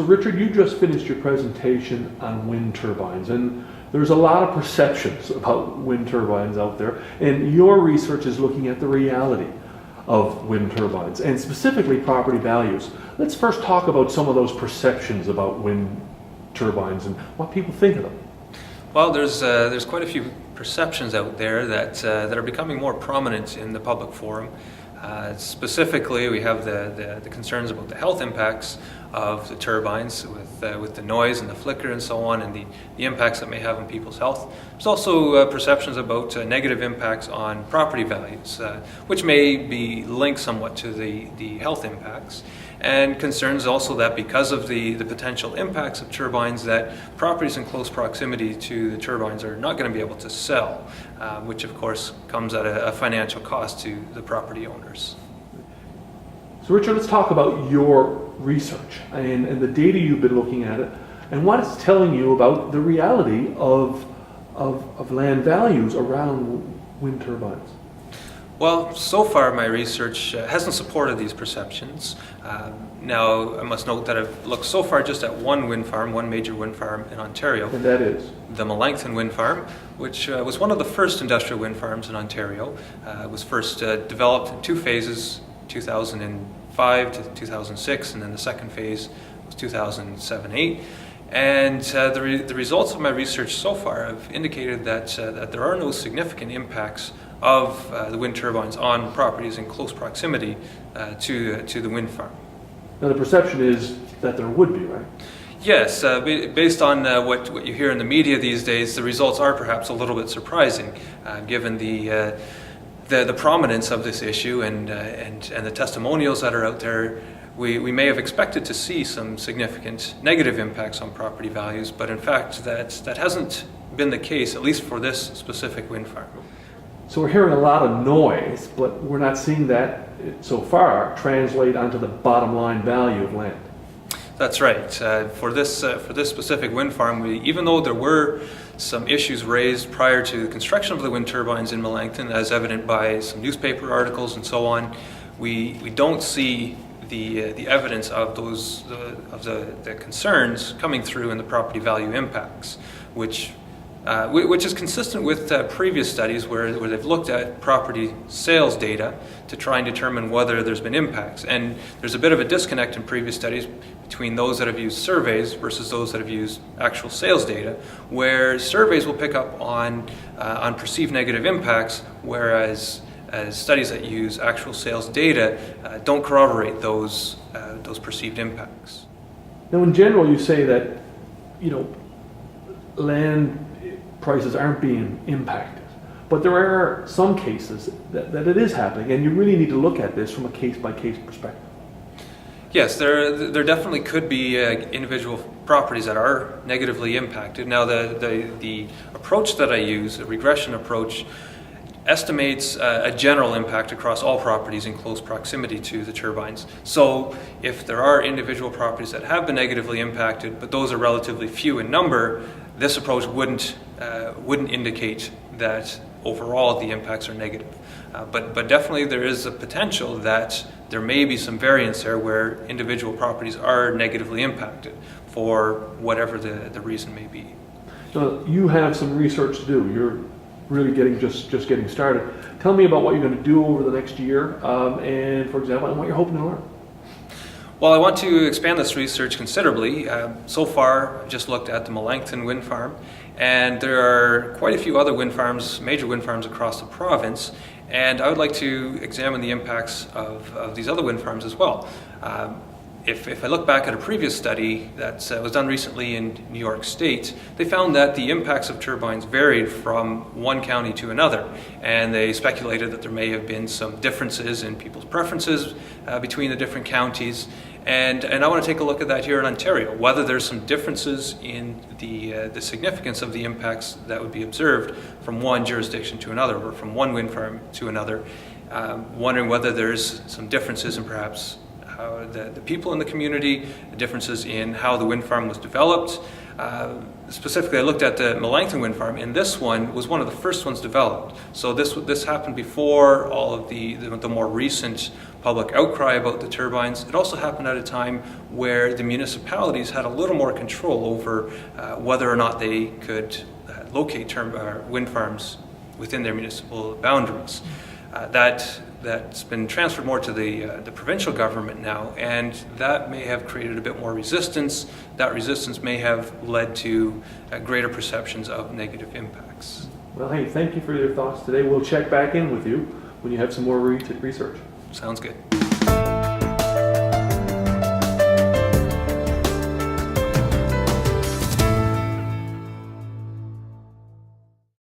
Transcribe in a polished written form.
So Richard, you just finished your presentation on wind turbines, and there's a lot of perceptions about wind turbines out there, and your research is looking at the reality of wind turbines, and specifically property values. Let's first talk about some of those perceptions about wind turbines and what people think of them. Well, there's quite a few perceptions out there that are becoming more prominent in the public forum. Specifically, we have the concerns about the health impacts of the turbines with the noise and the flicker and so on, and the impacts that may have on people's health. There's also perceptions about negative impacts on property values, which may be linked somewhat to the health impacts, and concerns also that because of the potential impacts of turbines, that properties in close proximity to the turbines are not going to be able to sell, which of course comes at a financial cost to the property owners. So Richard, let's talk about your research and the data you've been looking at it and what it's telling you about the reality of land values around wind turbines. Well, so far my research hasn't supported these perceptions. Now, I must note that I've looked so far just at one major wind farm in Ontario. And that is? The Melanchthon wind farm, which was one of the first industrial wind farms in Ontario. It was first developed in two phases, 2005 to 2006, and then the second phase was 2007-8. And the results of my research so far have indicated that there are no significant impacts of the wind turbines on properties in close proximity to the wind farm. Now the perception is that there would be, right? Yes, based on what you hear in the media these days, the results are perhaps a little bit surprising, given the prominence of this issue and the testimonials that are out there. We may have expected to see some significant negative impacts on property values, but in fact that hasn't been the case, at least for this specific wind farm. So we're hearing a lot of noise, but we're not seeing that so far translate onto the bottom line value of land. That's right. For this specific wind farm, even though there were some issues raised prior to the construction of the wind turbines in Melanchthon, as evident by some newspaper articles and so on, we don't see the evidence of the concerns coming through in the property value impacts, which is consistent with previous studies where they've looked at property sales data to try and determine whether there's been impacts. And there's a bit of a disconnect in previous studies between those that have used surveys versus those that have used actual sales data, where surveys will pick up on perceived negative impacts, whereas studies that use actual sales data don't corroborate those perceived impacts. Now, in general, you say that land prices aren't being impacted, but there are some cases that it is happening, and you really need to look at this from a case-by-case perspective. Yes, there definitely could be individual properties that are negatively impacted. Now, the approach that I use, a regression approach, estimates a general impact across all properties in close proximity to the turbines. So if there are individual properties that have been negatively impacted, but those are relatively few in number, this approach wouldn't indicate that overall the impacts are negative. But definitely there is a potential that there may be some variance there where individual properties are negatively impacted for whatever the reason may be. So you have some research to do. You're really just getting started. Tell me about what you're going to do over the next year, and for example, and what you're hoping to learn. Well, I want to expand this research considerably. So far, I've just looked at the Melanchthon wind farm, and there are quite a few other wind farms, major wind farms across the province, and I would like to examine the impacts of these other wind farms as well. If I look back at a previous study that was done recently in New York State, they found that the impacts of turbines varied from one county to another, and they speculated that there may have been some differences in people's preferences between the different counties. And I want to take a look at that here in Ontario, whether there's some differences in the significance of the impacts that would be observed from one jurisdiction to another, or from one wind farm to another, wondering whether there's some differences in perhaps the people in the community, the differences in how the wind farm was developed, Specifically, I looked at the Melancton wind farm, and this one was one of the first ones developed. So this happened before all of the more recent public outcry about the turbines. It also happened at a time where the municipalities had a little more control over whether or not they could locate wind farms within their municipal boundaries. That's been transferred more to the provincial government now, and that may have created a bit more resistance. That resistance may have led to greater perceptions of negative impacts. Well, hey, thank you for your thoughts today. We'll check back in with you when you have some more research. Sounds good.